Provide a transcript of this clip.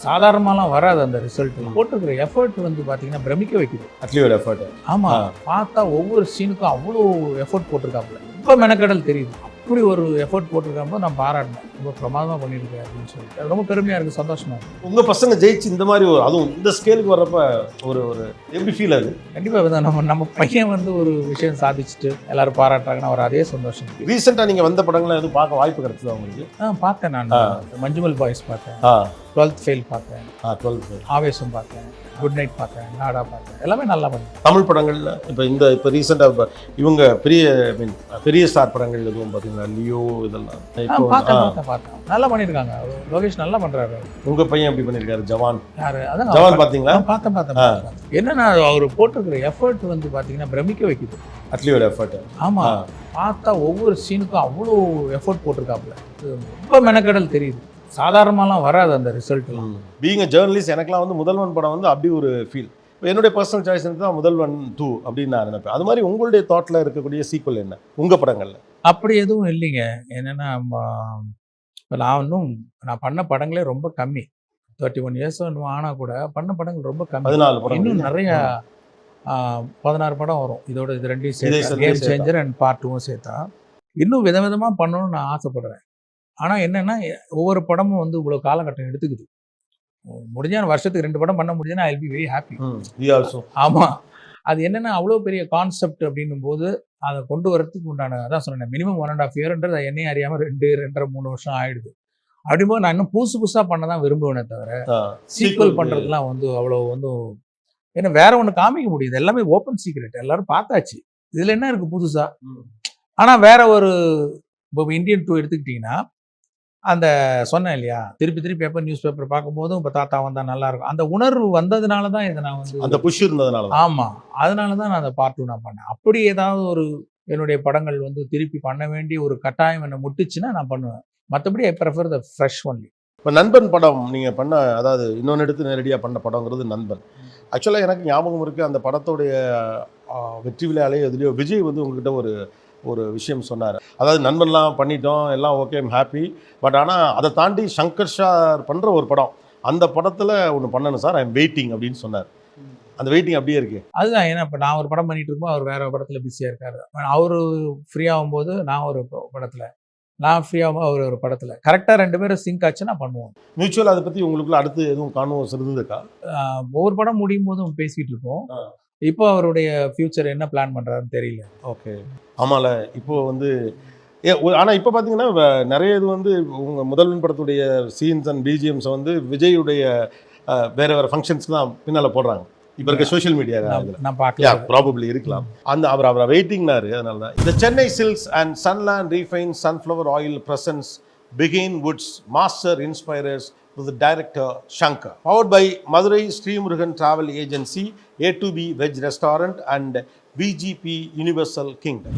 சாதாரணமாலாம் வராது அந்த ரிசல்ட். போட்டிருக்கிற எஃபர்ட் வந்து பார்த்தீங்கன்னா பிரமிக்க வைக்குது. அட்லியோட எஃபர்ட். ஆமா, பார்த்தா ஒவ்வொரு சீனுக்கும் அவ்வளோ எஃபர்ட் போட்டிருக்காப்புல. ரொம்ப மெனக்கடல் தெரியுது. அப்படி ஒரு எஃபர்ட் போட்டிருக்காம நான் பாராட்டினேன். ரொம்ப பிரமாதமாக பண்ணியிருக்கேன் அப்படின்னு சொல்லிட்டு ரொம்ப பெருமையாக இருக்குது, சந்தோஷமாக இருக்குது. உங்கள் பசங்க ஜெயிச்சு இந்த மாதிரி அதுவும் இந்த ஸ்கேலுக்கு வர்றப்ப ஒரு ஒரு எப்படி ஃபீல் ஆகுது? கண்டிப்பாக நம்ம பையன் வந்து ஒரு விஷயம் சாதிச்சுட்டு எல்லாரும் பாராட்டுறாங்கன்னா அவர் அதே சந்தோஷம். ரீசெண்டாக நீங்கள் வந்த படங்களை எதுவும் பார்க்க வாய்ப்பு கிடைச்சதா உங்களுக்கு? பார்த்தேன். நான் மஞ்சுமல் பாய்ஸ் பார்த்தேன், 12th ஃபெயில் பார்த்தேன், 12th ஃபெயில், ஆவேசம் பார்த்தேன், குட் நைட் பார்த்தேன், நாடா பார்த்தேன். எல்லாமே நல்லா பண்ணேன். தமிழ் படங்களில் இப்போ ரீசெண்டாக இவங்க பெரிய ஸ்டார் படங்கள் எதுவும் பார்த்தீங்களா? லியோ இதெல்லாம் பார்த்தேன். நல்லா பண்ணியிருக்காங்க. லோகேஷ் நல்லா பண்ணுறாரு. உங்கள் பையன் எப்படி பண்ணியிருக்காரு? ஜவான். யாரு? அதான் ஜவான் பார்த்தீங்களா? பார்த்தேன். என்னன்னா அவர் போட்டிருக்கிற எஃபர்ட் வந்து பார்த்தீங்கன்னா பிரமிக்க வைக்குது. அட்லியோட எஃபர்ட். ஆமாம், பார்த்தா ஒவ்வொரு சீனுக்கும் அவ்வளோ எஃபர்ட் போட்டிருக்காப்புல. ரொம்ப மெனக்கடல் தெரியுது. சாதாரணமாலாம் வராது அந்த ரிசல்ட்லாம். பீயிங் அ ஜேர்னலிஸ்ட் எனக்குலாம் வந்து முதல்வன் படம் வந்து அப்படி ஒரு ஃபீல். என்னுடைய பர்சனல் சாய்ஸ் தான் முதல்வன் 2 அப்படின்னு நான் நினைப்பேன். அது மாதிரி உங்களுடைய தாட்டில் இருக்கக்கூடிய சீக்வல் என்ன உங்கள் படங்களில்? அப்படி எதுவும் இல்லைங்க. என்னென்னா நான் பண்ண படங்களே ரொம்ப கம்மி. 31 இயர்ஸ் ஆனால் கூட பண்ண படங்கள் ரொம்ப கம்மி. 14 படம். இன்னும் நிறையா 16 படம் வரும். இதோட இது ரெண்டையும் சேர்த்து கேம் சேஞ்சர் அண்ட் பார்ட் 2 சேர்த்தா இன்னும் விதவிதமாக பண்ணணும்னு நான் ஆசைப்படுறேன். ஆனால் என்னென்னா ஒவ்வொரு படமும் வந்து இவ்வளோ காலகட்டம் எடுத்துக்குது. முடிஞ்சா வருஷத்துக்கு 2 படம் பண்ண முடியுதுன்னா I will be very happy. ஆமாம், அது என்னென்னா அவ்வளோ பெரிய கான்செப்ட் அப்படின்னும் போது அதை கொண்டு வரதுக்கு உண்டான அதான் சொன்னேன், மினிமம் 1.5 இயர்ன்றது என்னையும் அறியாமல் 2, 2.5, 3 வருஷம் ஆயிடுது. அப்படிங்கும்போது நான் இன்னும் புதுசாக பண்ண தான் விரும்புவேனே தவிர சீக்வல் பண்ணுறதுலாம் வந்து அவ்வளோ வந்து ஏன்னா வேற ஒன்று காமிக்க முடியுது. எல்லாமே ஓப்பன் சீக்ரெட், எல்லாரும் பார்த்தாச்சு. இதில் என்ன இருக்குது புதுசாக? ஆனால் வேற ஒரு இப்போ இந்தியன் 2 எடுத்துக்கிட்டிங்கன்னா அந்த சொன்னேன் இல்லையா, திருப்பி பேப்பர் நியூஸ் பேப்பர் பார்க்கும்போதும் இப்போ தாத்தா வந்தால் நல்லாயிருக்கும். அந்த உணர்வு வந்ததுனால தான் இதை நான் வந்து அந்த புஷ் இருந்ததுனால. ஆமாம், அதனால தான் நான் அந்த பார்ட் 2 நான் பண்ணேன். அப்படி ஏதாவது ஒரு என்னுடைய படங்கள் வந்து திருப்பி பண்ண வேண்டிய ஒரு கட்டாயம் என்னை முட்டுச்சுன்னா நான் பண்ணுவேன். மற்றபடி I prefer the fresh only. இப்போ நண்பன் படம் நீங்கள் பண்ண, அதாவது இன்னொன்று எடுத்து நேரடியாக பண்ண படங்கிறது நண்பன். ஆக்சுவலாக எனக்கு ஞாபகம் இருக்குது, அந்த படத்தோடைய வெற்றி விழாலே எதுலேயோ விஜய் வந்து உங்ககிட்ட ஒரு விஷயம் சொன்னார். அதாவது நண்பன்லாம் பண்ணிட்டோம், எல்லாம் ஓகே, ஐம் ஹாப்பி, பட் ஆனால் அதை தாண்டி சங்கர் சார் பண்ணுற ஒரு படம், அந்த படத்தில் ஒன்று பண்ணணும் சார், ஐம் வெயிட்டிங் அப்படின்னு சொன்னார். அந்த வெயிட்டிங் அப்படியே இருக்குது. அதுதான், ஏன்னா இப்போ நான் ஒரு படம் பண்ணிட்டு இருக்கும்போது அவர் வேறு படத்தில் பிஸியாக இருக்கார். அவர் ஃப்ரீ ஆகும்போது நான் ஒரு படத்தில், நான் ஃப்ரீயாகவும் அவர் ஒரு படத்தில், கரெக்டாக 2 பேரும் சிங்க் ஆச்சுன்னா பண்ணுவோம். மியூச்சுவல். அதை பற்றி உங்களுக்குள்ள அடுத்து எதுவும் கான்வர்ஸ் இருந்ததுக்கா? ஒவ்வொரு படம் முடியும் போதும் பேசிகிட்டு இருப்போம். இப்போ அவருடைய ஃப்யூச்சர் என்ன பிளான் பண்ணுறாருன்னு தெரியல. ஓகே, ஆமாம்ல. இப்போது வந்து ஆனால் இப்போ பார்த்தீங்கன்னா நிறைய இது வந்து உங்கள் முதல்வன் படத்துடைய சீன்ஸ் அண்ட் பிஜிஎம்ஸை வந்து விஜயுடைய வேறு ஃபங்க்ஷன்ஸ்க்கு தான் பின்னால் போடுறாங்க. இப்போ இருக்க சோஷியல் மீடியா நான் பார்க்கலாம், ப்ராபப்ளி இருக்கலாம். அந்த அவரை வெயிட்டிங்னாரு. அதனால தான் இந்த Chennai Silks and Sunland refine sunflower oil presents Behindwoods master inspirers with the director Shankar. Powered by Madurai Sri Murugan Travel Agency, A2B Veg Restaurant and VGP Universal Kingdom.